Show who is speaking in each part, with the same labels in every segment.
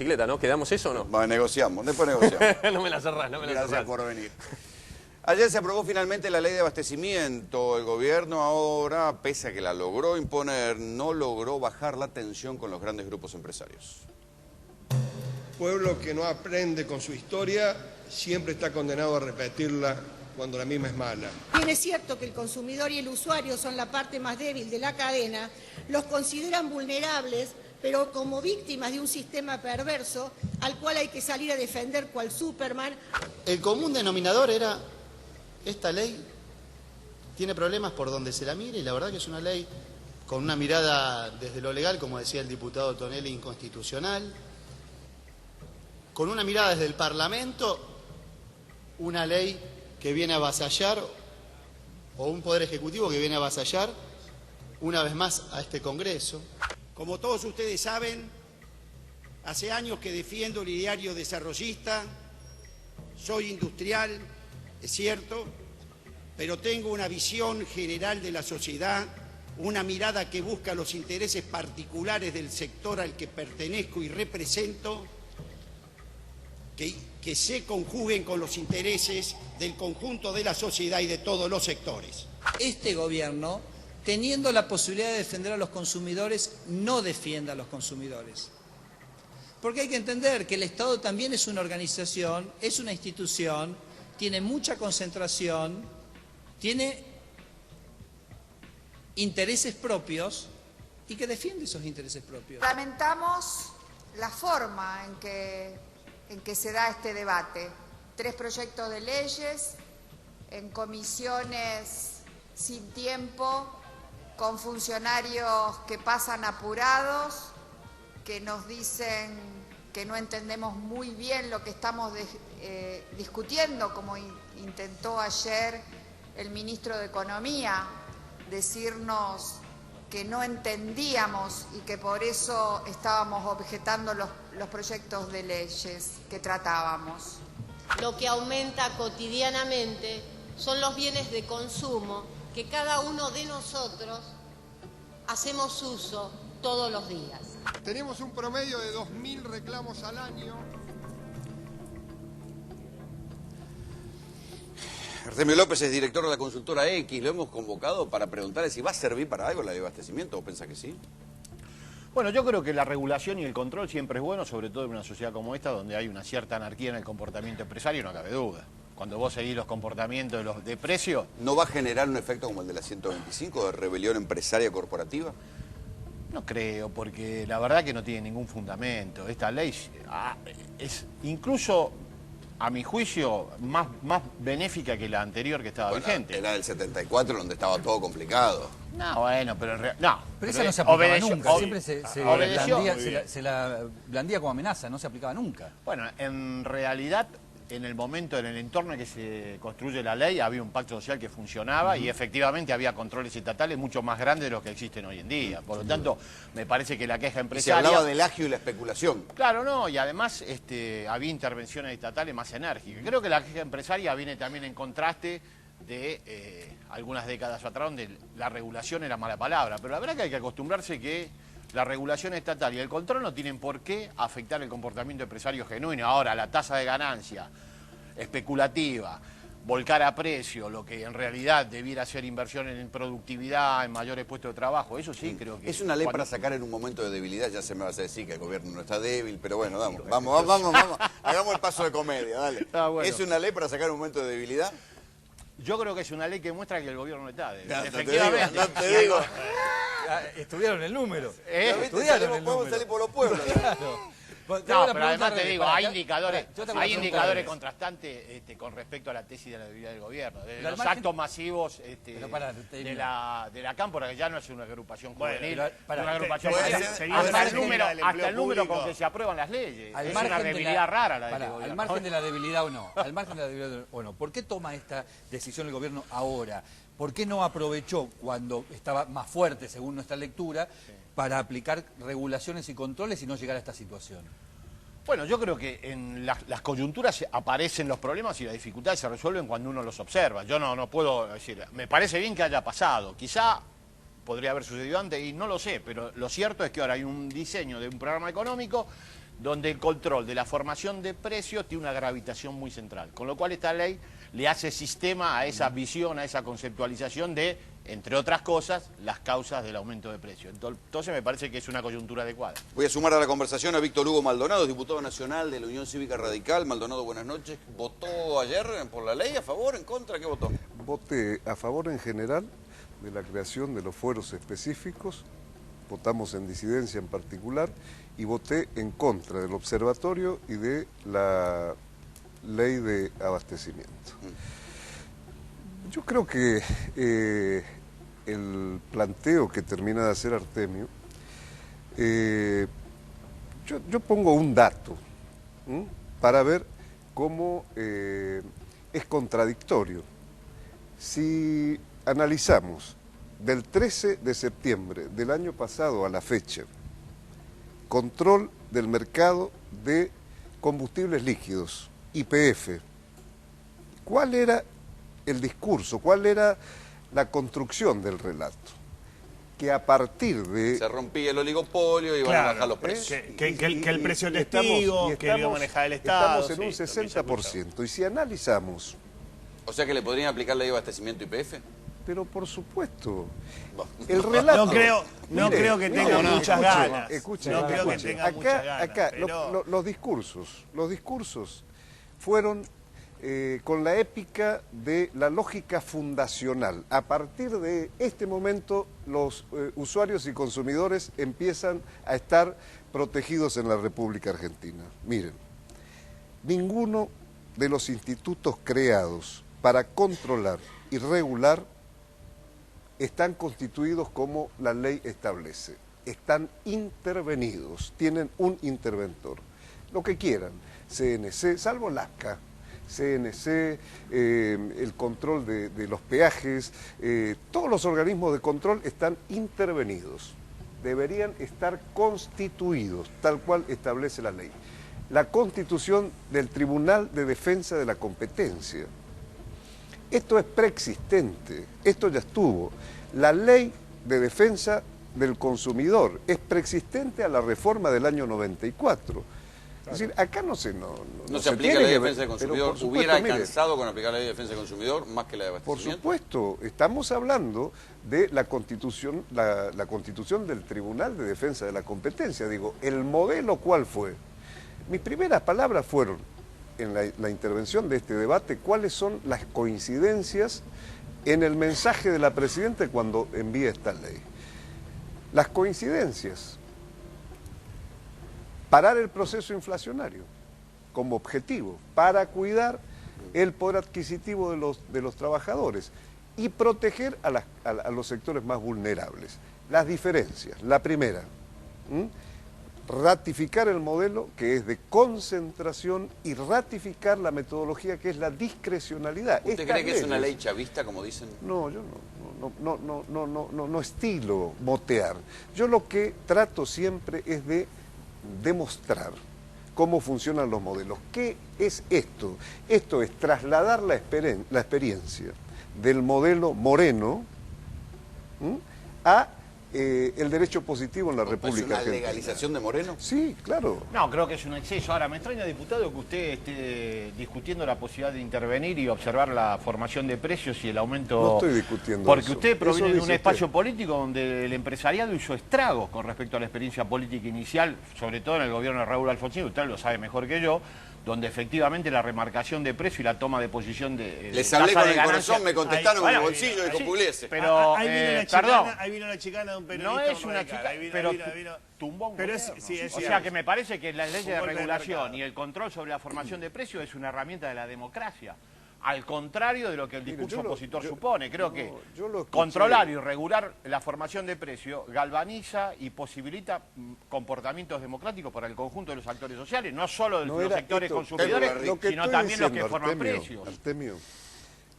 Speaker 1: Bicicleta, ¿no? ¿Quedamos eso o no?
Speaker 2: Bueno, negociamos, después negociamos.
Speaker 1: No me la cerrás, no me la cerrás.
Speaker 2: Gracias por venir. Ayer se aprobó finalmente la ley de abastecimiento. El gobierno ahora, pese a que la logró imponer, no logró bajar la tensión con los grandes grupos empresarios.
Speaker 3: Pueblo que no aprende con su historia siempre está condenado a repetirla cuando la misma es mala.
Speaker 4: Bien es cierto que el consumidor y el usuario son la parte más débil de la cadena, los consideran vulnerables, pero como víctimas de un sistema perverso al cual hay que salir a defender cual Superman.
Speaker 5: El común denominador era, esta ley tiene problemas por donde se la mire, y la verdad que es una ley con una mirada desde lo legal, como decía el diputado Tonelli, inconstitucional, con una mirada desde el Parlamento, una ley que viene a avasallar, o un poder ejecutivo que viene a avasallar una vez más a este Congreso.
Speaker 6: Como todos ustedes saben, hace años que defiendo el ideario desarrollista, soy industrial, es cierto, pero tengo una visión general de la sociedad, una mirada que busca los intereses particulares del sector al que pertenezco y represento, que se conjuguen con los intereses del conjunto de la sociedad y de todos los sectores.
Speaker 7: Este gobierno, teniendo la posibilidad de defender a los consumidores, no defiende a los consumidores. Porque hay que entender que el Estado también es una organización, es una institución, tiene mucha concentración, tiene intereses propios y que defiende esos intereses propios.
Speaker 8: Lamentamos la forma en que se da este debate. 3 proyectos de leyes en comisiones sin tiempo, con funcionarios que pasan apurados, que nos dicen que no entendemos muy bien lo que estamos discutiendo, como intentó ayer el ministro de Economía, decirnos que no entendíamos y que por eso estábamos objetando los proyectos de leyes que tratábamos.
Speaker 9: Lo que aumenta cotidianamente son los bienes de consumo que cada uno de nosotros hacemos uso todos los días.
Speaker 3: Tenemos un promedio de 2.000 reclamos al año.
Speaker 2: Artemio López es director de la consultora X. Lo hemos convocado para preguntarle si va a servir para algo la ley de abastecimiento. ¿O piensa que sí?
Speaker 10: Bueno, yo creo que la regulación y el control siempre es bueno, sobre todo en una sociedad como esta, donde hay una cierta anarquía en el comportamiento empresario, no cabe duda. Cuando vos seguís los comportamientos de precio...
Speaker 2: ¿No va a generar un efecto como el de la 125, de rebelión empresaria corporativa?
Speaker 10: No creo, porque la verdad que no tiene ningún fundamento. Esta ley es incluso, a mi juicio, más benéfica que la anterior que estaba vigente.
Speaker 2: Era del 74, donde estaba todo complicado.
Speaker 10: No, bueno, pero en realidad...
Speaker 11: Pero esa no se aplicaba nunca, siempre se la blandía como amenaza, no se aplicaba nunca.
Speaker 10: Bueno, en realidad, en el momento, en el entorno en que se construye la ley, había un pacto social que funcionaba y efectivamente había controles estatales mucho más grandes de los que existen hoy en día. Por lo tanto, me parece que la queja empresaria...
Speaker 2: Y se hablaba del agio y la especulación.
Speaker 10: Claro, no, y además había intervenciones estatales más enérgicas. Creo que la queja empresaria viene también en contraste de algunas décadas atrás, donde la regulación era mala palabra. Pero la verdad que hay que acostumbrarse que la regulación estatal y el control no tienen por qué afectar el comportamiento empresario genuino. Ahora, la tasa de ganancia especulativa, volcar a precio, lo que en realidad debiera ser inversión en productividad, en mayores puestos de trabajo, eso sí creo que...
Speaker 2: Es una ley para sacar en un momento de debilidad, ya se me vas a decir que el gobierno no está débil, pero bueno, vamos, hagamos el paso de comedia, dale.
Speaker 10: Bueno.
Speaker 2: ¿Es una ley para sacar en un momento de debilidad?
Speaker 10: Yo creo que es una ley que muestra que el gobierno no está débil.
Speaker 2: Efectivamente. No te digo.
Speaker 11: Estudiaron el número.
Speaker 2: Podemos salir por los pueblos.
Speaker 10: No, pero además te digo, hay indicadores contrastantes con respecto a la tesis de la debilidad del gobierno. De los actos masivos de la Cámpora, que ya no es una agrupación juvenil, es una agrupación hasta el número con que se aprueban las leyes. Es una debilidad rara la de este gobierno.
Speaker 11: Al margen de la debilidad o no, ¿por qué toma esta decisión el gobierno ahora? ¿Por qué no aprovechó cuando estaba más fuerte, según nuestra lectura, para aplicar regulaciones y controles y no llegar a esta situación?
Speaker 10: Bueno, yo creo que en las coyunturas aparecen los problemas y las dificultades se resuelven cuando uno los observa. Yo no puedo decir, me parece bien que haya pasado. Quizá podría haber sucedido antes y no lo sé, pero lo cierto es que ahora hay un diseño de un programa económico donde el control de la formación de precios tiene una gravitación muy central. Con lo cual esta ley le hace sistema a esa visión, a esa conceptualización de, entre otras cosas, las causas del aumento de precios. Entonces me parece que es una coyuntura adecuada.
Speaker 2: Voy a sumar a la conversación a Víctor Hugo Maldonado, diputado nacional de la Unión Cívica Radical. Maldonado, buenas noches. ¿Votó ayer por la ley? ¿A favor? ¿En contra? ¿Qué votó?
Speaker 12: Voté a favor en general de la creación de los fueros específicos, votamos en disidencia en particular, y voté en contra del observatorio y de la ley de abastecimiento. Yo creo que el planteo que termina de hacer Artemio, yo pongo un dato para ver cómo es contradictorio. Si analizamos del 13 de septiembre del año pasado a la fecha, control del mercado de combustibles líquidos, YPF, ¿cuál era el discurso? ¿Cuál era la construcción del relato? Que a partir de...
Speaker 2: Se rompía el oligopolio y iban a bajar los precios.
Speaker 13: Que el precio testigo, que lo iba a manejar el Estado.
Speaker 12: Estamos en un 60%. Y si analizamos...
Speaker 2: O sea que le podrían aplicar la ley de abastecimiento YPF.
Speaker 12: Pero por supuesto, el relato...
Speaker 13: No creo que tenga muchas ganas.
Speaker 12: Escuchen,
Speaker 13: no creo que tenga muchas ganas.
Speaker 12: Acá,
Speaker 13: pero...
Speaker 12: los discursos fueron con la épica de la lógica fundacional. A partir de este momento, los usuarios y consumidores empiezan a estar protegidos en la República Argentina. Miren, ninguno de los institutos creados para controlar y regular están constituidos como la ley establece. Están intervenidos, tienen un interventor. Lo que quieran, CNC, salvo LACA, CNC, el control de los peajes, todos los organismos de control están intervenidos. Deberían estar constituidos, tal cual establece la ley. La constitución del Tribunal de Defensa de la Competencia. Esto es preexistente, esto ya estuvo. La ley de defensa del consumidor es preexistente a la reforma del año 94. Es decir, acá no se
Speaker 2: aplica la ley de defensa del consumidor. ¿Hubiera alcanzado con aplicar la ley de defensa del consumidor más que la de abastecimiento?
Speaker 12: Por supuesto, estamos hablando de la constitución, la constitución del Tribunal de Defensa de la Competencia. Digo, ¿el modelo cuál fue? Mis primeras palabras fueron, en la intervención de este debate, cuáles son las coincidencias en el mensaje de la Presidenta cuando envía esta ley. Las coincidencias: parar el proceso inflacionario como objetivo, para cuidar el poder adquisitivo de los trabajadores y proteger a los sectores más vulnerables. Las diferencias: la primera, ratificar el modelo que es de concentración y ratificar la metodología que es la discrecionalidad.
Speaker 2: ¿Usted cree que es una ley chavista, como dicen?
Speaker 12: No, yo no estilo motear. Yo lo que trato siempre es de demostrar cómo funcionan los modelos. ¿Qué es esto? Esto es trasladar la experiencia del modelo Moreno a el derecho positivo en la República Argentina.
Speaker 2: ¿Una legalización de Moreno?
Speaker 12: Sí, claro.
Speaker 10: No, creo que es un exceso. Ahora, me extraña, diputado, que usted esté discutiendo la posibilidad de intervenir y observar la formación de precios y el aumento...
Speaker 12: No estoy discutiendo
Speaker 10: porque
Speaker 12: eso.
Speaker 10: Usted proviene de un espacio
Speaker 12: usted.
Speaker 10: Político donde el empresariado hizo estragos con respecto a la experiencia política inicial, sobre todo en el gobierno de Raúl Alfonsín, usted lo sabe mejor que yo, donde efectivamente la remarcación de precio y la toma de posición de
Speaker 2: les hablé con el corazón, me contestaron con el bolsillo y con Pugliese.
Speaker 10: Pero,
Speaker 13: ahí vino la chicana de un periodista.
Speaker 10: No es una chicana, pero tumbó un gobierno. O sea que me parece que la ley de regulación y el control sobre la formación de precios es una herramienta de la democracia. Al contrario de lo que el discurso opositor supone. Creo que controlar y regular la formación de precios galvaniza y posibilita comportamientos democráticos para el conjunto de los actores sociales, no solo de los sectores consumidores, sino también los que forman precios.
Speaker 12: Artemio,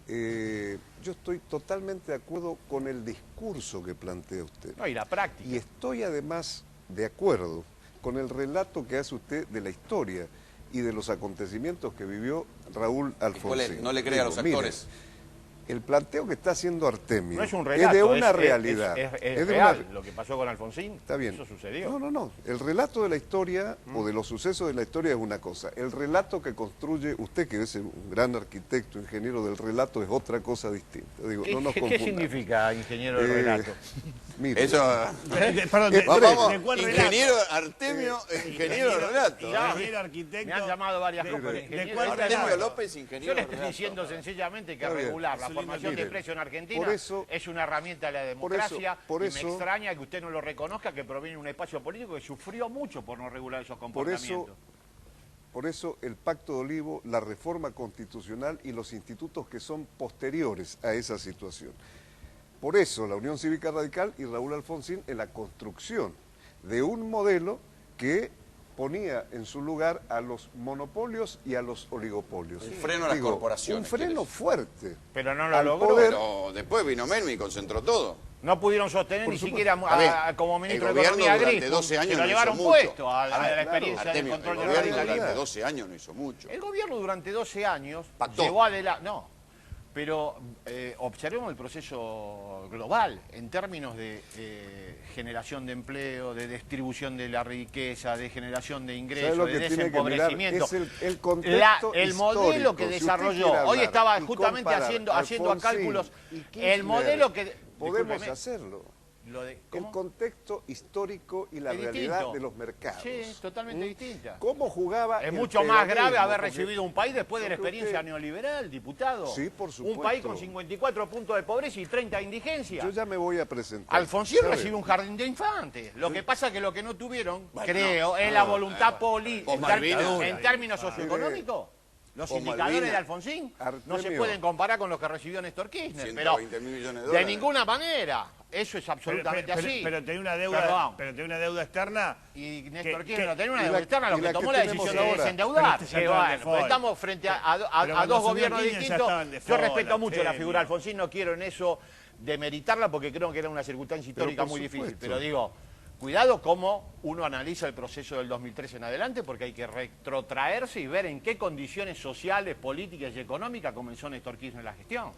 Speaker 12: yo estoy totalmente de acuerdo con el discurso que plantea usted.
Speaker 10: No, y la práctica.
Speaker 12: Y estoy además de acuerdo con el relato que hace usted de la historia y de los acontecimientos que vivió Raúl Alfonsín.
Speaker 2: ¿No le cree a los actores?
Speaker 12: El planteo que está haciendo Artemio
Speaker 10: no es un relato,
Speaker 12: de una realidad.
Speaker 10: Es real. Lo que pasó con Alfonsín,
Speaker 12: está bien.
Speaker 10: Eso sucedió.
Speaker 12: No. El relato de la historia o de los sucesos de la historia es una cosa. El relato que construye usted, que es un gran arquitecto, ingeniero del relato, es otra cosa distinta. Digo, no nos
Speaker 10: ¿Qué significa ingeniero del relato?
Speaker 12: Mire.
Speaker 2: Eso...
Speaker 13: Perdón,
Speaker 2: vamos,
Speaker 13: ¿de cuál
Speaker 2: ingeniero
Speaker 13: relato?
Speaker 2: Artemio, ingeniero del relato.
Speaker 13: Ingeniero arquitecto.
Speaker 10: Me han llamado varias cosas.
Speaker 13: ¿De cuál
Speaker 2: Artemio
Speaker 13: relato?
Speaker 2: López, ingeniero
Speaker 10: Yo le
Speaker 2: del
Speaker 10: estoy
Speaker 2: relato.
Speaker 10: diciendo sencillamente que
Speaker 12: Está bien.
Speaker 10: regular la formación de precios en Argentina es una herramienta de la democracia
Speaker 12: por
Speaker 10: y
Speaker 12: eso,
Speaker 10: me extraña que usted no lo reconozca, que proviene de un espacio político que sufrió mucho por no regular esos comportamientos.
Speaker 12: Por eso el Pacto de Olivo, la reforma constitucional y los institutos que son posteriores a esa situación. Por eso la Unión Cívica Radical y Raúl Alfonsín en la construcción de un modelo que ponía en su lugar a los monopolios y a los oligopolios.
Speaker 2: Un freno a las corporaciones.
Speaker 12: Un freno fuerte.
Speaker 10: Pero no lo logró.
Speaker 2: Pero después vino Melmi y concentró todo.
Speaker 10: No pudieron sostener ni siquiera como ministro de
Speaker 2: gobierno
Speaker 10: Economía
Speaker 2: durante 12 años
Speaker 10: se lo
Speaker 2: no
Speaker 10: llevaron
Speaker 2: hizo mucho.
Speaker 10: puesto a la experiencia del
Speaker 2: Artemio,
Speaker 10: control
Speaker 2: el
Speaker 10: del
Speaker 2: gobierno
Speaker 10: radicalismo.
Speaker 2: durante 12 años no hizo mucho.
Speaker 10: El gobierno durante 12 años
Speaker 2: Pactó.
Speaker 10: llevó adelante... No, pero observemos el proceso global en términos de generación de empleo, de distribución de la riqueza, de generación de ingresos, de desempobrecimiento.
Speaker 12: Es el contexto
Speaker 10: el modelo que desarrolló, hoy estaba justamente haciendo cálculos, el modelo que...
Speaker 12: Podemos hacerlo. El contexto histórico y la realidad de los mercados.
Speaker 10: Sí, totalmente distinta.
Speaker 12: ¿Cómo jugaba?
Speaker 10: Es mucho más grave haber recibido un país después de la experiencia neoliberal, diputado.
Speaker 12: Sí, por supuesto.
Speaker 10: Un país con 54 puntos de pobreza y 30 de indigencia.
Speaker 12: Yo ya me voy a presentar.
Speaker 10: Alfonsín recibió un jardín de infantes. Lo que pasa es que lo que no tuvieron, creo, es la voluntad política. En términos socioeconómicos, los indicadores de Alfonsín no se pueden comparar con los que recibió Néstor Kirchner. Pero de ninguna manera. Eso es absolutamente así.
Speaker 13: Pero tenía una deuda, externa.
Speaker 10: Y Néstor Kirchner no tenía una deuda externa, lo que tomó la decisión de desendeudar. Estamos frente a dos gobiernos distintos. Yo respeto mucho la figura de Alfonsín, no quiero en eso demeritarla porque creo que era una circunstancia histórica muy difícil. Pero digo, cuidado cómo uno analiza el proceso del 2013 en adelante, porque hay que retrotraerse y ver en qué condiciones sociales, políticas y económicas comenzó Néstor Kirchner la gestión.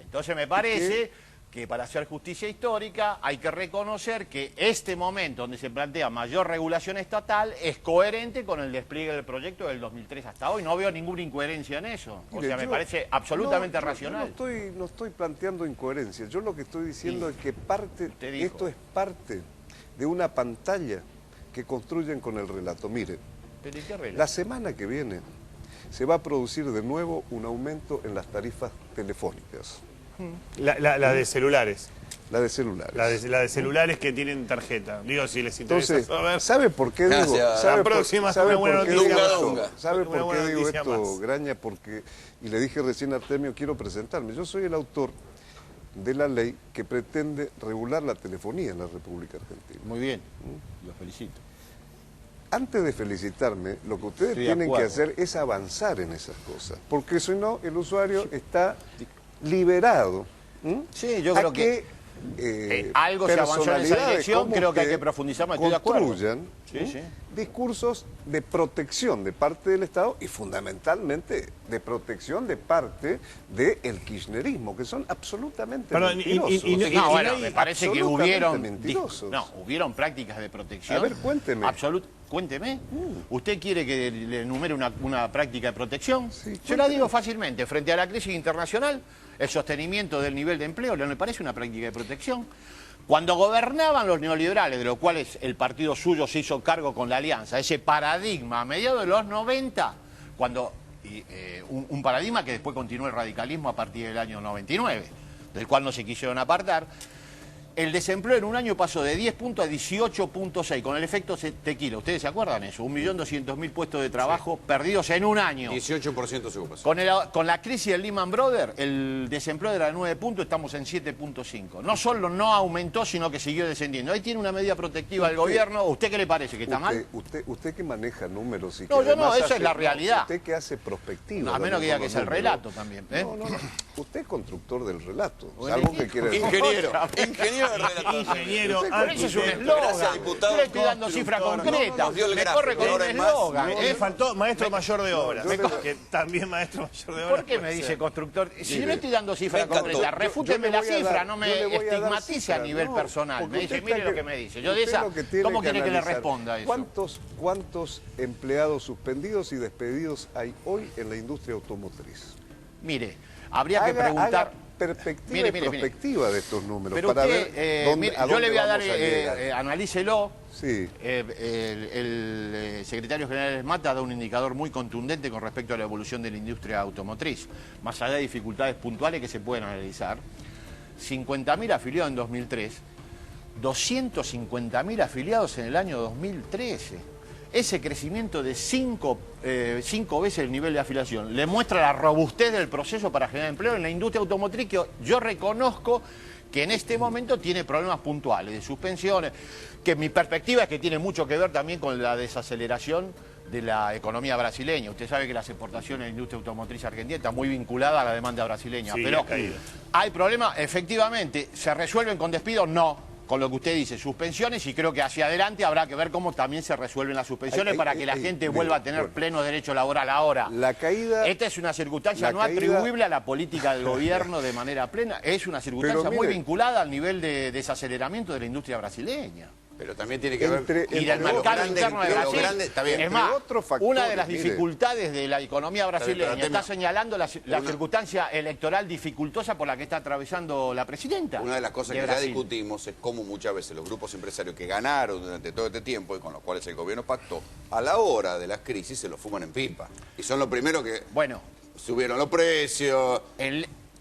Speaker 10: Entonces me parece que para hacer justicia histórica hay que reconocer que este momento donde se plantea mayor regulación estatal es coherente con el despliegue del proyecto del 2003 hasta hoy. No veo ninguna incoherencia en eso. O sea, me parece absolutamente racional.
Speaker 12: Yo no estoy planteando incoherencia. Yo lo que estoy diciendo es que esto es parte de una pantalla que construyen con el relato. Mire, la semana que viene se va a producir de nuevo un aumento en las tarifas telefónicas.
Speaker 13: La de celulares.
Speaker 12: La de celulares.
Speaker 13: La de celulares que tienen tarjeta. Digo, si les interesa saber.
Speaker 12: ¿Sabe por qué digo?
Speaker 13: La próxima
Speaker 12: ¿Sabe
Speaker 13: una buena
Speaker 12: por qué
Speaker 13: noticia
Speaker 12: digo
Speaker 13: más.
Speaker 12: esto? ¿Sabe por qué digo esto,
Speaker 13: más.
Speaker 12: Graña? Porque, y le dije recién a Artemio, quiero presentarme. Yo soy el autor de la ley que pretende regular la telefonía en la República Argentina.
Speaker 10: Muy bien, lo felicito.
Speaker 12: Antes de felicitarme, lo que ustedes tienen que hacer es avanzar en esas cosas, porque si no, el usuario está liberado.
Speaker 10: Sí, yo creo que algo se avanzó en esa dirección, creo que hay que profundizar más, estoy de acuerdo.
Speaker 12: Construyan discursos de protección de parte del Estado y fundamentalmente de protección de parte del kirchnerismo, que son absolutamente mentirosos.
Speaker 10: Me parece que hubieron prácticas de protección.
Speaker 12: A ver, cuénteme.
Speaker 10: Cuénteme. ¿Usted quiere que le enumere una práctica de protección?
Speaker 12: Sí,
Speaker 10: yo la digo fácilmente. Frente a la crisis internacional, el sostenimiento del nivel de empleo, ¿no le parece una práctica de protección? Cuando gobernaban los neoliberales, de los cuales el partido suyo se hizo cargo con la Alianza, ese paradigma a mediados de los 90, un paradigma que después continuó el radicalismo a partir del año 99, del cual no se quisieron apartar, el desempleo en un año pasó de 10 puntos a 18.6, con el efecto tequila. ¿Ustedes se acuerdan eso? 1.200.000 puestos de trabajo perdidos en un año.
Speaker 2: 18% de ocupación.
Speaker 10: Con la crisis del Lehman Brothers, el desempleo era de 9 puntos, estamos en 7.5. No solo no aumentó, sino que siguió descendiendo. Ahí tiene una medida protectiva del gobierno. ¿Usted qué le parece? ¿Que está mal?
Speaker 12: Usted que maneja números y que
Speaker 10: yo no, esa es la realidad.
Speaker 12: Usted que hace perspectiva.
Speaker 10: No, a menos que diga que es el relato también.
Speaker 12: No. Usted es constructor del relato. Salvo que quiere...
Speaker 2: Ingeniero.
Speaker 13: ingeniero,
Speaker 10: Por eso es un eslogan. Yo le estoy dando cifras concretas. Me corre con un eslogan.
Speaker 13: Me faltó maestro mayor de obras, que también maestro mayor de obras.
Speaker 10: ¿Por qué me dice constructor? Si yo le estoy dando cifras concretas, refúteme la cifra, no me estigmatice a nivel personal. Me dice, mire lo que me dice. Yo de esa, ¿cómo quiere que le responda a eso?
Speaker 12: ¿Cuántos empleados suspendidos y despedidos hay hoy en la industria automotriz?
Speaker 10: Mire, habría que preguntar...
Speaker 12: perspectiva y prospectiva de estos números.
Speaker 10: Pero
Speaker 12: para
Speaker 10: usted,
Speaker 12: ver dónde,
Speaker 10: yo le voy a dar,
Speaker 12: llegar.
Speaker 10: analícelo.
Speaker 12: Sí.
Speaker 10: El secretario general Mata da un indicador muy contundente con respecto a la evolución de la industria automotriz. Más allá de dificultades puntuales que se pueden analizar, 50.000 afiliados en 2003, 250.000 afiliados en el año 2013. Ese crecimiento de 5 veces el nivel de afiliación le muestra la robustez del proceso para generar empleo en la industria automotriz, que yo reconozco que en este momento tiene problemas puntuales de suspensiones, que mi perspectiva es que tiene mucho que ver también con la desaceleración de la economía brasileña. Usted sabe que las exportaciones de la industria automotriz argentina están muy vinculadas a la demanda brasileña,
Speaker 13: sí,
Speaker 10: pero hay problemas, efectivamente, ¿se resuelven con despidos? No. Con lo que usted dice, suspensiones, y creo que hacia adelante habrá que ver cómo también se resuelven las suspensiones para que la gente vuelva a tener pleno derecho laboral. Ahora,
Speaker 12: la caída,
Speaker 10: esta es una circunstancia no atribuible a la política del gobierno de manera plena, es una circunstancia muy vinculada al nivel de desaceleramiento de la industria brasileña.
Speaker 2: Pero también tiene que ver...
Speaker 10: Y del mercado interno de Brasil. Es más, una de las dificultades de la economía brasileña está señalando la circunstancia electoral dificultosa por la que está atravesando la presidenta.
Speaker 2: Una de las cosas que ya discutimos es cómo muchas veces los grupos empresarios que ganaron durante todo este tiempo y con los cuales el gobierno pactó, a la hora de las crisis se los fuman en pipa. Y son los primeros que subieron los precios...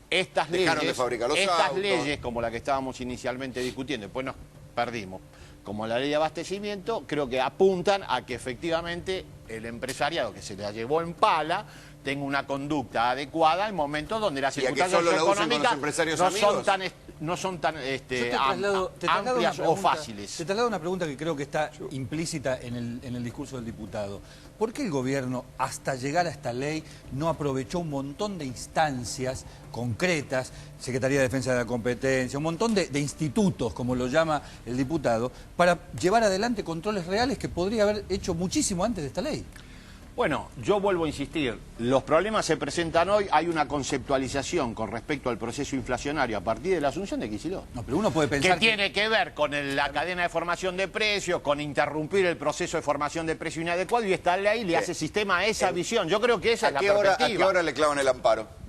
Speaker 10: Estas
Speaker 2: dejaron de fabricar los autos.
Speaker 10: Leyes, como la que estábamos inicialmente discutiendo, después nos perdimos, como la ley de abastecimiento, creo que apuntan a que efectivamente el empresariado que se la llevó en pala tenga una conducta adecuada en momentos donde las circunstancias económicas no son tan amplias o fáciles.
Speaker 11: Te traslado una pregunta que creo que está implícita en el discurso del diputado. ¿Por qué el gobierno, hasta llegar a esta ley, no aprovechó un montón de instancias concretas, Secretaría de Defensa de la Competencia, un montón de institutos, como lo llama el diputado, para llevar adelante controles reales que podría haber hecho muchísimo antes de esta ley?
Speaker 10: Bueno, yo vuelvo a insistir, los problemas se presentan hoy, hay una conceptualización con respecto al proceso inflacionario a partir de la asunción de Kicillof.
Speaker 11: No, pero uno puede pensar
Speaker 10: que tiene que ver con la cadena de formación de precios, con interrumpir el proceso de formación de precios inadecuado, y esta ley le hace sistema a esa visión. Yo creo que esa es la perspectiva.
Speaker 2: ¿A qué hora le clavan el amparo?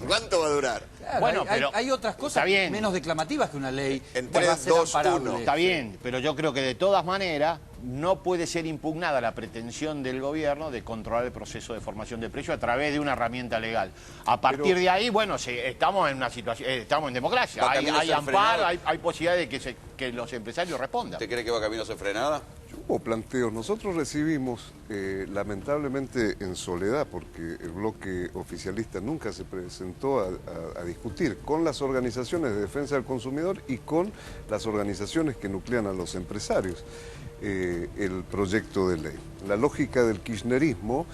Speaker 2: ¿Cuánto va a durar?
Speaker 11: Claro, bueno, pero hay otras cosas menos declamativas que una ley.
Speaker 2: En 3, 2, 1.
Speaker 10: Está bien, pero yo creo que de todas maneras no puede ser impugnada la pretensión del gobierno de controlar el proceso de formación de precios a través de una herramienta legal. A partir de ahí, bueno, estamos en una situación, estamos en democracia, hay amparo, hay posibilidad de que los empresarios respondan.
Speaker 2: ¿Usted cree que va camino a ser frenada?
Speaker 12: Hubo planteos. Nosotros recibimos, lamentablemente en soledad, porque el bloque oficialista nunca se presentó a discutir con las organizaciones de defensa del consumidor y con las organizaciones que nuclean a los empresarios el proyecto de ley. La lógica del kirchnerismo,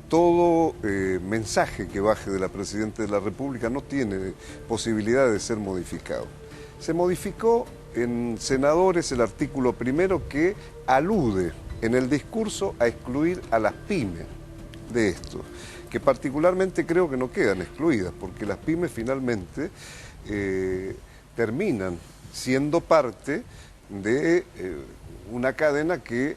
Speaker 12: todo mensaje que baje de la Presidenta de la República no tiene posibilidad de ser modificado. Se modificó en senadores el artículo primero que alude en el discurso a excluir a las pymes de esto, que particularmente creo que no quedan excluidas, porque las pymes finalmente terminan siendo parte de una cadena que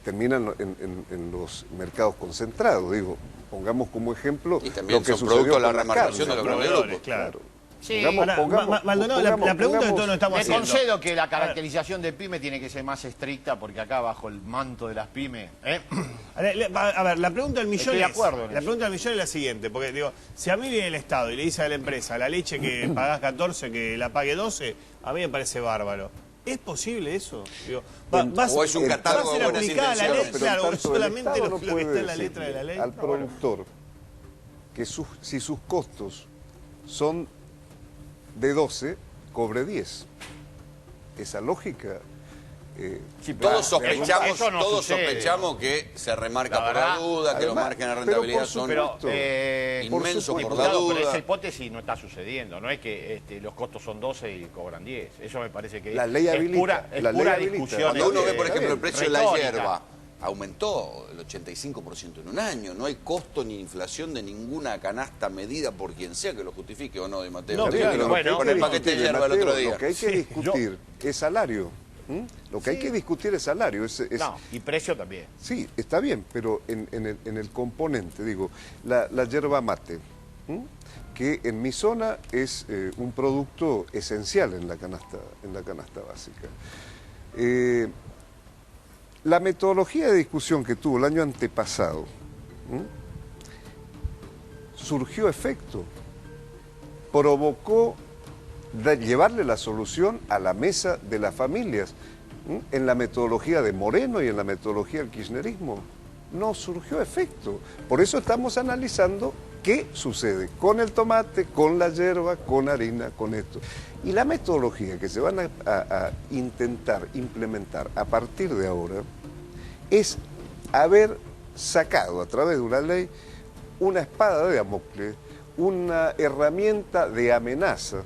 Speaker 12: termina en los mercados concentrados. Digo, pongamos como ejemplo
Speaker 2: y también
Speaker 12: lo que
Speaker 2: son
Speaker 12: sucedió
Speaker 2: producto de la
Speaker 12: con
Speaker 2: remarcación de los
Speaker 13: proveedores, claro.
Speaker 10: Sí.
Speaker 13: Maldonado, la pregunta que todos nos estamos haciendo.
Speaker 10: Le concedo que la caracterización de pyme tiene que ser más estricta, porque acá bajo el manto de las pymes...
Speaker 13: A ver, la pregunta del millón
Speaker 10: la
Speaker 13: pregunta del millón es la siguiente, porque digo, si a mí viene el Estado y le dice a la empresa, la leche que pagás 14, que la pague 12, a mí me parece bárbaro. ¿Es posible eso? Digo,
Speaker 2: o es un catálogo de buenas intenciones.
Speaker 13: Claro, solamente lo que está en la letra de la ley.
Speaker 12: Al productor, que si sus costos son de 12, cobre 10. Esa lógica
Speaker 2: Todos sospechamos,
Speaker 10: eso no
Speaker 2: todos
Speaker 10: sucede.
Speaker 2: sospechamos que se remarca
Speaker 10: La
Speaker 2: por la
Speaker 10: verdad,
Speaker 2: duda, que los
Speaker 12: además,
Speaker 2: márgenes de
Speaker 12: pero
Speaker 2: rentabilidad
Speaker 12: por
Speaker 2: son inmensos por la
Speaker 10: Diputado, pero
Speaker 2: duda.
Speaker 10: esa hipótesis no está sucediendo. No es que los costos son 12 y cobran 10. Eso me parece que
Speaker 12: La ley habilita,
Speaker 10: es pura,
Speaker 12: la ley habilita.
Speaker 10: discusión.
Speaker 2: Cuando uno ve, por ejemplo, el precio de la
Speaker 10: retórica.
Speaker 2: hierba, aumentó el 85% en un año. No hay costo ni inflación de ninguna canasta medida por quien sea que lo justifique o no, de Mateo.
Speaker 12: No,
Speaker 2: Usted
Speaker 12: claro,
Speaker 2: vino
Speaker 12: lo que hay
Speaker 2: con
Speaker 12: que
Speaker 2: el paquete de
Speaker 12: discutir,
Speaker 2: hierba el
Speaker 12: Mateo,
Speaker 2: otro día.
Speaker 12: Lo que hay que discutir es salario. Lo que hay que discutir es salario.
Speaker 10: No, y precio también.
Speaker 12: Sí, está bien, pero en el componente, digo, la yerba mate, que en mi zona es un producto esencial en la canasta básica. La metodología de discusión que tuvo el año antepasado surgió efecto, provocó llevarle la solución a la mesa de las familias. En la metodología de Moreno y en la metodología del kirchnerismo no surgió efecto. Por eso estamos analizando qué sucede con el tomate, con la yerba, con harina, con esto. Y la metodología que se van a intentar implementar a partir de ahora es haber sacado a través de una ley una espada de Damocles, una herramienta de amenaza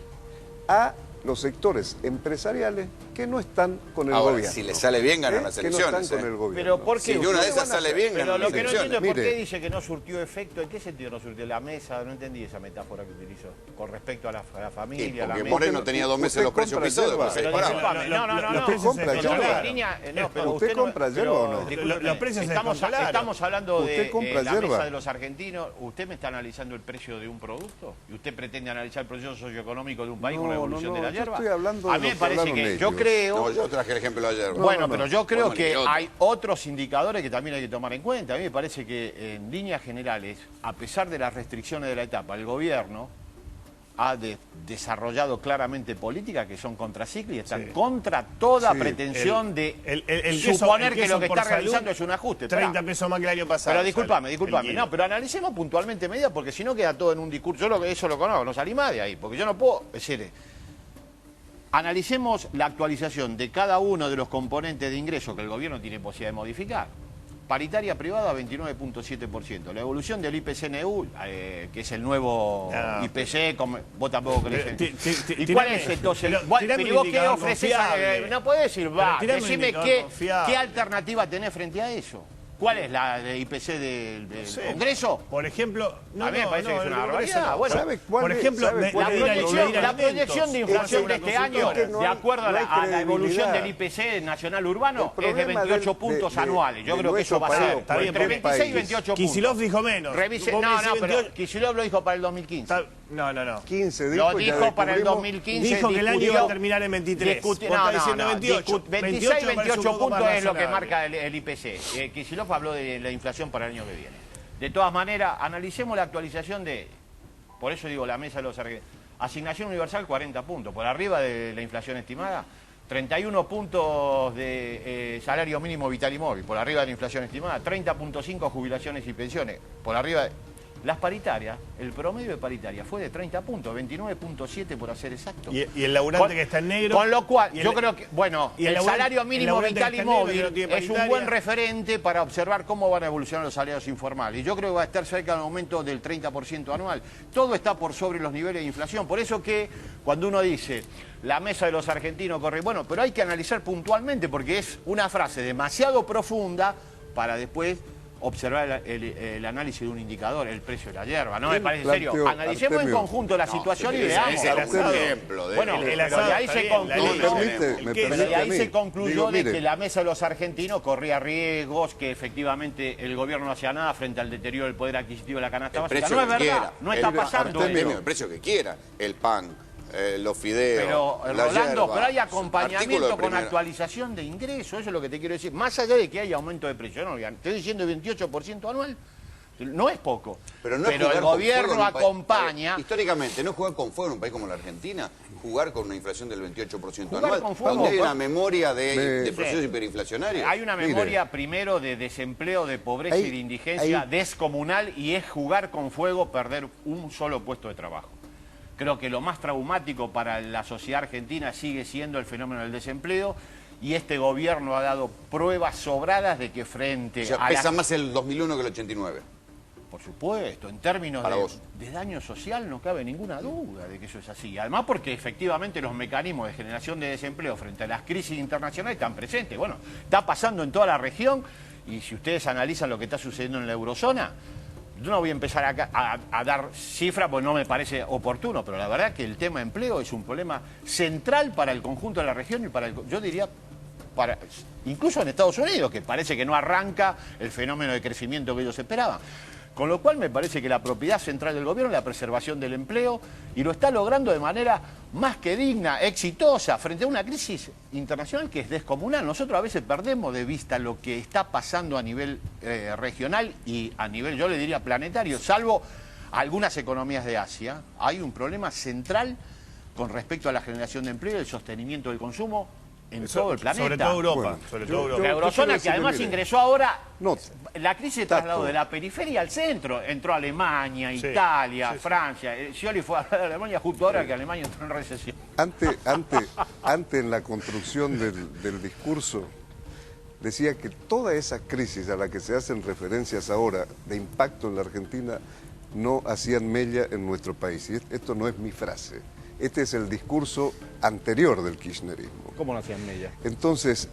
Speaker 12: a los sectores empresariales que no están con el
Speaker 2: Ahora,
Speaker 12: gobierno.
Speaker 2: si le sale bien, ganan las
Speaker 12: Que no
Speaker 2: elecciones.
Speaker 12: están con el gobierno.
Speaker 10: Pero ¿por qué?
Speaker 2: Si una de esas sale bien,
Speaker 10: Pero
Speaker 2: ganan
Speaker 10: lo
Speaker 2: las
Speaker 10: que no
Speaker 2: elecciones.
Speaker 10: entiendo es por qué
Speaker 12: Mire.
Speaker 10: dice que no surtió efecto. ¿En qué sentido no surtió? La mesa, no entendí esa metáfora que utilizó. Con respecto a la familia,
Speaker 2: Sí,
Speaker 10: la
Speaker 2: porque
Speaker 10: mesa.
Speaker 2: Moreno tenía 2 meses
Speaker 12: usted
Speaker 2: los precios
Speaker 12: compra
Speaker 2: pisados,
Speaker 12: yerba.
Speaker 2: después se
Speaker 10: Pero
Speaker 2: disparaban.
Speaker 10: disculpame, no.
Speaker 12: ¿Usted compra
Speaker 10: pero
Speaker 12: yerba?
Speaker 10: en línea, no, pero
Speaker 12: ¿Usted
Speaker 10: usted no-
Speaker 12: compra yerba
Speaker 10: pero,
Speaker 12: o no?
Speaker 10: discúlpeme,
Speaker 13: Los precios se descontrolaron.
Speaker 10: estamos hablando
Speaker 12: ¿Usted
Speaker 10: de
Speaker 12: compra
Speaker 10: la
Speaker 12: yerba?
Speaker 10: mesa de los argentinos. ¿Usted me está analizando el precio de un producto? ¿Y usted pretende analizar el proceso socioeconómico de un país con la evolución de la
Speaker 12: yo
Speaker 10: yerba?
Speaker 12: estoy hablando
Speaker 10: A
Speaker 12: de
Speaker 10: mí
Speaker 12: lo
Speaker 10: me
Speaker 12: que
Speaker 10: parece
Speaker 12: hablaron
Speaker 10: que yo
Speaker 12: ellos.
Speaker 10: creo...
Speaker 2: No, yo traje el ejemplo de ayer.
Speaker 10: Bueno, pero yo creo
Speaker 2: Bueno,
Speaker 10: que
Speaker 2: ni otro.
Speaker 10: hay otros indicadores que también hay que tomar en cuenta. A mí me parece que en líneas generales, a pesar de las restricciones de la etapa, el gobierno ha desarrollado claramente políticas que son contracíclicas y están contra toda pretensión de suponer que lo que está realizando es un ajuste.
Speaker 13: 30 pesos más que el año pasado.
Speaker 10: Pero discúlpame.
Speaker 13: El
Speaker 10: No, pero analicemos puntualmente medidas porque si no queda todo en un discurso. Yo eso lo conozco, no salí más de ahí. Porque yo no puedo decir... Analicemos la actualización de cada uno de los componentes de ingreso que el gobierno tiene posibilidad de modificar. Paritaria privada 29.7%. La evolución del IPCNU, que es el nuevo IPC, vos tampoco crees. ¿Y cuál es entonces? Pero ¿y vos qué ofreces? No podés decir, decime qué alternativa tenés frente a eso. ¿Cuál es la de IPC del Congreso?
Speaker 13: Por ejemplo,
Speaker 10: a mí me parece que es una barbaridad. Bueno,
Speaker 12: ¿Sabe cuál
Speaker 13: por
Speaker 12: es?
Speaker 13: ejemplo,
Speaker 12: ¿Sabe cuál es?
Speaker 10: la proyección de inflación de este año,
Speaker 12: que no
Speaker 10: de
Speaker 12: hay-
Speaker 10: acuerdo
Speaker 12: no hay
Speaker 10: a la evolución del
Speaker 12: credibilidad.
Speaker 10: IPC nacional urbano,
Speaker 12: El
Speaker 10: es de
Speaker 12: problema
Speaker 10: 28 puntos anuales. Yo
Speaker 12: de
Speaker 10: creo que eso va a ser
Speaker 12: nuestro país,
Speaker 10: entre
Speaker 12: del
Speaker 10: 26 y
Speaker 12: país.
Speaker 10: 28 puntos.
Speaker 13: Kicillof dijo menos.
Speaker 10: Revise,
Speaker 13: Vos me
Speaker 10: no,
Speaker 13: decís
Speaker 10: pero
Speaker 13: 28.
Speaker 10: Kicillof lo dijo para el 2015.
Speaker 13: No.
Speaker 12: 15
Speaker 10: Lo
Speaker 12: dijo, ya
Speaker 10: dijo para el
Speaker 12: descubrimos-
Speaker 10: 2015.
Speaker 13: Dijo que el año
Speaker 10: discutió-
Speaker 13: iba a terminar en 23. Vos estás diciendo 28.
Speaker 10: 26 y 28 puntos es lo que
Speaker 13: razonable.
Speaker 10: marca el IPC. Kicillof habló de la inflación para el año que viene. De todas maneras, analicemos la actualización de... Por eso digo, la mesa de los argentinos. Asignación universal 40 puntos, por arriba de la inflación estimada. 31 puntos de salario mínimo vital y móvil, por arriba de la inflación estimada. 30.5 jubilaciones y pensiones, por arriba de... Las paritarias, el promedio de paritaria fue de 30 puntos, 29.7 por ser exacto.
Speaker 13: Y el laburante que está en negro.
Speaker 10: Con lo cual,
Speaker 13: y el-
Speaker 10: yo creo que, bueno,
Speaker 13: y
Speaker 10: el
Speaker 13: laburante-
Speaker 10: salario mínimo
Speaker 13: laburante
Speaker 10: vital
Speaker 13: que
Speaker 10: y
Speaker 13: está en negro, que
Speaker 10: móvil
Speaker 13: no tiene
Speaker 10: es un
Speaker 13: paritaria.
Speaker 10: buen referente para observar cómo van a evolucionar los salarios informales. Y yo creo que va a estar cerca del aumento del 30% anual. Todo está por sobre los niveles de inflación. Por eso que cuando uno dice, la mesa de los argentinos corre... Bueno, pero hay que analizar puntualmente porque es una frase demasiado profunda para después observar el análisis de un indicador, el precio de la hierba. No me parece serio.
Speaker 12: planteó,
Speaker 10: Analicemos en
Speaker 12: Artemio?
Speaker 10: conjunto la situación y
Speaker 2: ese
Speaker 10: veamos.
Speaker 2: es un ejemplo de-
Speaker 10: Bueno,
Speaker 2: el
Speaker 10: pero
Speaker 13: asado
Speaker 10: de ahí
Speaker 13: está
Speaker 10: se
Speaker 13: bien, la
Speaker 10: concluyó.
Speaker 13: ley
Speaker 12: me
Speaker 10: Pero
Speaker 12: permite
Speaker 10: de
Speaker 12: a
Speaker 10: ahí
Speaker 12: mí.
Speaker 10: se concluyó
Speaker 12: Digo,
Speaker 10: de
Speaker 12: mire,
Speaker 10: que la mesa de los argentinos corría riesgos, que efectivamente el gobierno no hacía nada frente al deterioro del poder adquisitivo de la canasta
Speaker 2: El
Speaker 10: básica.
Speaker 2: precio
Speaker 10: No es
Speaker 2: que
Speaker 10: verdad,
Speaker 2: quiera.
Speaker 10: no está
Speaker 2: El-
Speaker 10: pasando
Speaker 2: Artemio,
Speaker 10: eso.
Speaker 2: el precio que quiera. El pan, los fideos,
Speaker 10: Pero,
Speaker 2: la
Speaker 10: Rolando,
Speaker 2: yerba,
Speaker 10: pero hay
Speaker 2: artículos
Speaker 10: acompañamiento
Speaker 2: de
Speaker 10: con
Speaker 2: primera.
Speaker 10: actualización de ingresos, eso es lo que te quiero decir. Más allá de que haya aumento de precio, no, estoy diciendo 28% anual, no es poco.
Speaker 2: Pero, no es
Speaker 10: pero
Speaker 2: jugar
Speaker 10: el
Speaker 2: con
Speaker 10: gobierno
Speaker 2: fuego en un país-
Speaker 10: acompaña...
Speaker 2: Históricamente, no es jugar con fuego en un país como la Argentina, jugar con una inflación del 28%
Speaker 10: Jugar
Speaker 2: anual,
Speaker 10: con fuego,
Speaker 2: donde hay
Speaker 10: pues.
Speaker 2: una memoria de
Speaker 12: Sí.
Speaker 2: procesos hiperinflacionarios.
Speaker 10: Hay una
Speaker 12: Mire.
Speaker 10: memoria primero de desempleo, de pobreza
Speaker 12: Hay-
Speaker 10: y de indigencia
Speaker 12: hay-
Speaker 10: descomunal y es jugar con fuego, perder un solo puesto de trabajo. Creo que lo más traumático para la sociedad argentina sigue siendo el fenómeno del desempleo y este gobierno ha dado pruebas sobradas de que frente
Speaker 2: O sea,
Speaker 10: a
Speaker 2: pesa
Speaker 10: la...
Speaker 2: más el 2001 que el 89.
Speaker 10: Por supuesto, en términos de daño social no cabe ninguna duda de que eso es así. Además porque efectivamente los mecanismos de generación de desempleo frente a las crisis internacionales están presentes. Bueno, está pasando en toda la región y si ustedes analizan lo que está sucediendo en la eurozona, yo no voy a empezar acá a dar cifras porque no me parece oportuno, pero la verdad que el tema empleo es un problema central para el conjunto de la región y para yo diría, incluso en Estados Unidos, que parece que no arranca el fenómeno de crecimiento que ellos esperaban. Con lo cual me parece que la propiedad central del gobierno es la preservación del empleo y lo está logrando de manera más que digna, exitosa, frente a una crisis internacional que es descomunal. Nosotros a veces perdemos de vista lo que está pasando a nivel regional y a nivel, yo le diría, planetario, salvo algunas economías de Asia. Hay un problema central con respecto a la generación de empleo y el sostenimiento del consumo en todo el planeta.
Speaker 13: Sobre todo Europa.
Speaker 12: Bueno,
Speaker 13: sobre todo Europa.
Speaker 10: La eurozona que además
Speaker 12: mire,
Speaker 10: ingresó ahora,
Speaker 12: no,
Speaker 10: la crisis se trasladó de la periferia al centro. Entró Alemania,
Speaker 13: Sí,
Speaker 10: Italia,
Speaker 13: sí.
Speaker 10: Francia. Scioli fue a hablar de Alemania justo ahora que Alemania entró en recesión.
Speaker 12: Antes en la construcción del discurso, decía que toda esa crisis a la que se hacen referencias ahora de impacto en la Argentina no hacían mella en nuestro país. Y esto no es mi frase. Este es el discurso anterior del kirchnerismo.
Speaker 10: ¿Cómo no hacían mella?
Speaker 12: Entonces,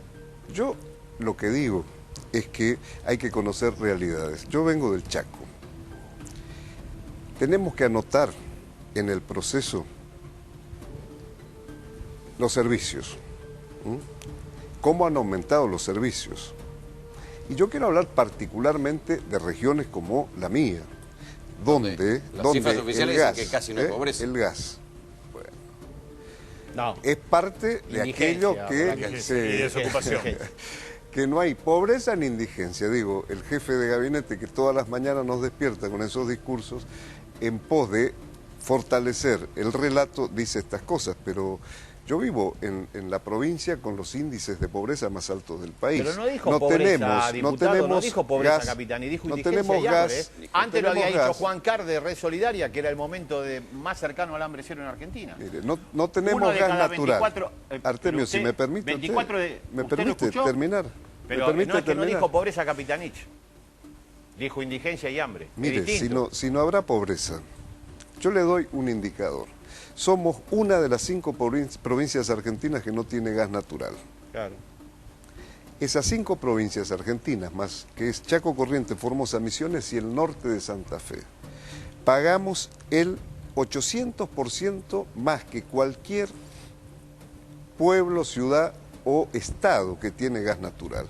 Speaker 12: yo lo que digo es que hay que conocer realidades. Yo vengo del Chaco. Tenemos que anotar en el proceso los servicios. ¿Cómo han aumentado los servicios? Y yo quiero hablar particularmente de regiones como la mía, donde
Speaker 2: Las cifras oficiales
Speaker 12: el gas,
Speaker 2: dicen que casi no hay pobreza.
Speaker 12: el gas
Speaker 10: No.
Speaker 12: es parte de aquello que
Speaker 13: Y desocupación.
Speaker 12: que no hay pobreza ni indigencia. Digo, el jefe de gabinete que todas las mañanas nos despierta con esos discursos en pos de fortalecer el relato dice estas cosas, pero yo vivo en la provincia con los índices de pobreza más altos del país.
Speaker 10: Pero no dijo pobreza, diputado, no dijo pobreza,
Speaker 12: gas,
Speaker 10: capitán, y dijo
Speaker 12: no
Speaker 10: indigencia
Speaker 12: tenemos
Speaker 10: y hambre.
Speaker 12: gas,
Speaker 10: Antes lo había
Speaker 12: tenemos
Speaker 10: dicho
Speaker 12: gas.
Speaker 10: Juan Carr de Red Solidaria, que era el momento más cercano al hambre cero en Argentina.
Speaker 12: Mire, no tenemos
Speaker 10: Uno de
Speaker 12: gas
Speaker 10: cada
Speaker 12: natural.
Speaker 10: 24,
Speaker 12: Artemio,
Speaker 10: usted,
Speaker 12: si me permite,
Speaker 10: 24
Speaker 12: ¿me
Speaker 10: ¿usted lo
Speaker 12: permite
Speaker 10: escuchó?
Speaker 12: terminar?
Speaker 10: Pero
Speaker 12: ¿Me permite
Speaker 10: no es que no
Speaker 12: terminar?
Speaker 10: dijo pobreza, Capitanich. Dijo indigencia y hambre.
Speaker 12: Mire,
Speaker 10: Es distinto.
Speaker 12: si no habrá pobreza, yo le doy un indicador. Somos una de las 5 provincias argentinas que no tiene gas natural.
Speaker 10: Claro.
Speaker 12: Esas 5 provincias argentinas, más que es Chaco, Corrientes, Formosa, Misiones y el norte de Santa Fe, pagamos el 800% más que cualquier pueblo, ciudad o estado que tiene gas natural.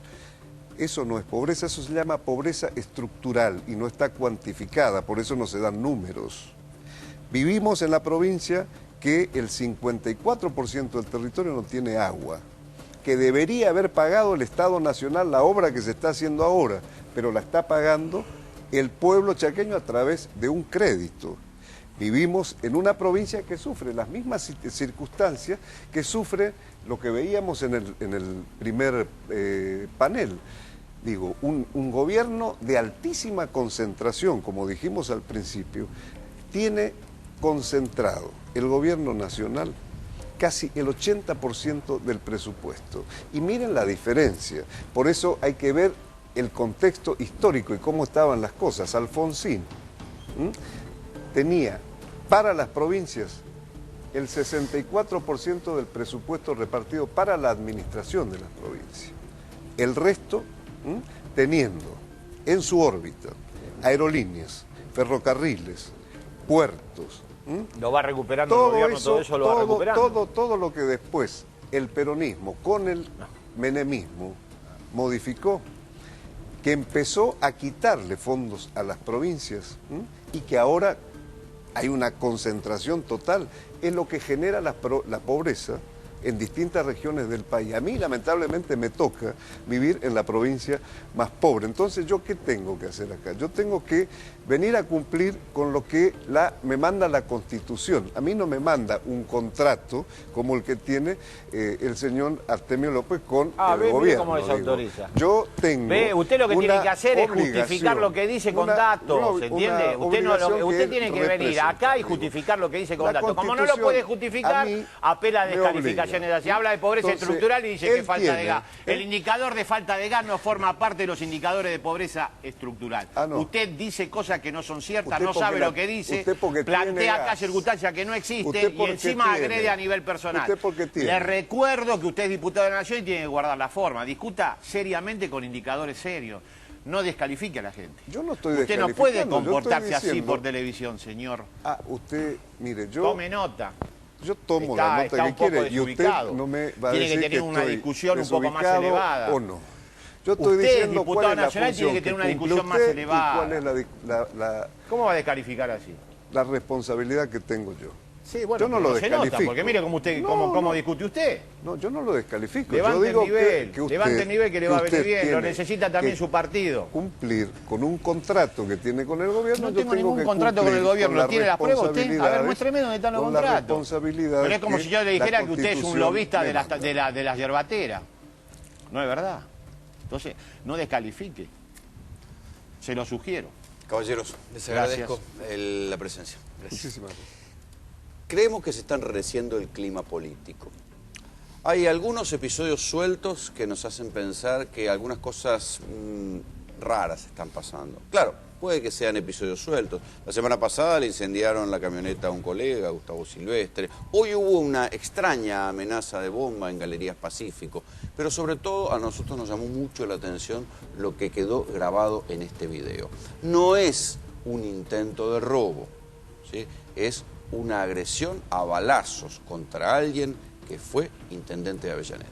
Speaker 12: Eso no es pobreza, eso se llama pobreza estructural y no está cuantificada, por eso no se dan números. Vivimos en la provincia que el 54% del territorio no tiene agua, que debería haber pagado el Estado Nacional la obra que se está haciendo ahora, pero la está pagando el pueblo chaqueño a través de un crédito. Vivimos en una provincia que sufre las mismas circunstancias que sufre lo que veíamos en el primer panel. Digo, un gobierno de altísima concentración, como dijimos al principio, tiene concentrado el gobierno nacional casi el 80% del presupuesto. Y miren la diferencia, por eso hay que ver el contexto histórico y cómo estaban las cosas. Alfonsín tenía para las provincias el 64% del presupuesto repartido para la administración de las provincias. El resto teniendo en su órbita aerolíneas, ferrocarriles, puertos.
Speaker 10: Lo va recuperando el gobierno, todo eso lo va recuperando.
Speaker 12: Todo lo que después el peronismo con el menemismo modificó, que empezó a quitarle fondos a las provincias y que ahora hay una concentración total, es lo que genera la pobreza en distintas regiones del país. A mí lamentablemente me toca vivir en la provincia más pobre. Entonces, ¿yo qué tengo que hacer acá? Yo tengo que venir a cumplir con lo que me manda la Constitución. A mí no me manda un contrato como el que tiene el señor Artemio López con el gobierno.
Speaker 10: ¿Cómo les autoriza?
Speaker 12: Yo tengo
Speaker 10: usted lo que tiene que hacer es
Speaker 12: obligación,
Speaker 10: justificar lo que dice con datos, ¿entiende? Usted tiene que venir acá y justificar lo que dice con datos. Como no lo puede justificar, apela a descalificación Avellaneda. Se habla de pobreza
Speaker 12: Entonces,
Speaker 10: estructural y dice que
Speaker 12: él
Speaker 10: falta de
Speaker 12: tiene-
Speaker 10: gas. El indicador de falta de gas no forma parte de los indicadores de pobreza estructural.
Speaker 12: No.
Speaker 10: Usted dice cosas que no son ciertas,
Speaker 12: Usted
Speaker 10: no
Speaker 12: porque
Speaker 10: sabe
Speaker 12: la-
Speaker 10: lo que dice,
Speaker 12: usted porque tiene
Speaker 10: plantea acá
Speaker 12: gas.
Speaker 10: circunstancias que no
Speaker 12: Usted
Speaker 10: existen y
Speaker 12: porque
Speaker 10: encima
Speaker 12: tiene.
Speaker 10: agrede a nivel personal.
Speaker 12: Usted porque tiene.
Speaker 10: Le recuerdo que usted es diputado de la Nación y tiene que guardar la forma. Discuta seriamente con indicadores serios. No descalifique a la gente.
Speaker 12: Yo no estoy
Speaker 10: Usted no
Speaker 12: descalificando,
Speaker 10: puede
Speaker 12: yo estoy
Speaker 10: comportarse así
Speaker 12: diciendo-
Speaker 10: por televisión, señor.
Speaker 12: Usted, mire, yo...
Speaker 10: Tome nota.
Speaker 12: Yo tomo
Speaker 10: Está-
Speaker 12: la
Speaker 10: está
Speaker 12: nota
Speaker 10: un
Speaker 12: que
Speaker 10: poco
Speaker 12: quiere y usted
Speaker 10: desubicado.
Speaker 12: no me va a
Speaker 10: Tiene que
Speaker 12: decir
Speaker 10: tener una
Speaker 12: estoy
Speaker 10: discusión un poco más
Speaker 12: desubicado
Speaker 10: elevada.
Speaker 12: o no. Yo estoy
Speaker 10: Usted,
Speaker 12: diciendo
Speaker 10: diputado
Speaker 12: cuál es la
Speaker 10: nacional, tiene
Speaker 12: función
Speaker 10: que tener una
Speaker 12: cumple
Speaker 10: discusión más
Speaker 12: usted
Speaker 10: elevada.
Speaker 12: y cuál es
Speaker 10: ¿Cómo va a descalificar así?
Speaker 12: la responsabilidad que tengo yo.
Speaker 10: Sí, bueno,
Speaker 12: yo no
Speaker 10: pero
Speaker 12: lo
Speaker 10: se nota,
Speaker 12: descalifico.
Speaker 10: porque mire cómo
Speaker 12: No,
Speaker 10: discute usted.
Speaker 12: No, yo no lo descalifico.
Speaker 10: Levante
Speaker 12: yo digo
Speaker 10: el nivel,
Speaker 12: que usted,
Speaker 10: levante el nivel que le va a venir
Speaker 12: usted
Speaker 10: bien, lo
Speaker 12: tiene
Speaker 10: necesita también
Speaker 12: que
Speaker 10: su partido.
Speaker 12: Cumplir con un contrato que tiene con el gobierno.
Speaker 10: No
Speaker 12: yo
Speaker 10: tengo ningún
Speaker 12: que
Speaker 10: contrato con el
Speaker 12: cumplir
Speaker 10: gobierno.
Speaker 12: las
Speaker 10: ¿Tiene las pruebas usted? A ver,
Speaker 12: responsabilidades-
Speaker 10: muéstreme dónde están los
Speaker 12: con las
Speaker 10: contratos.
Speaker 12: responsabilidades
Speaker 10: Pero es como
Speaker 12: que
Speaker 10: si yo le
Speaker 12: la
Speaker 10: dijera que usted es un
Speaker 12: Constitución
Speaker 10: lobista
Speaker 12: le
Speaker 10: de
Speaker 12: manda.
Speaker 10: las yerbateras. No es verdad. Entonces, no descalifique. Se lo sugiero.
Speaker 2: Caballeros, les
Speaker 10: Gracias.
Speaker 2: agradezco la presencia. Gracias.
Speaker 12: Muchísimas gracias.
Speaker 2: Creemos que se está enrareciendo el clima político. Hay algunos episodios sueltos que nos hacen pensar que algunas cosas raras están pasando. Claro, puede que sean episodios sueltos. La semana pasada le incendiaron la camioneta a un colega, Gustavo Silvestre. Hoy hubo una extraña amenaza de bomba en Galerías Pacífico. Pero sobre todo a nosotros nos llamó mucho la atención lo que quedó grabado en este video. No es un intento de robo, ¿sí? Es una agresión a balazos contra alguien que fue intendente de Avellaneda.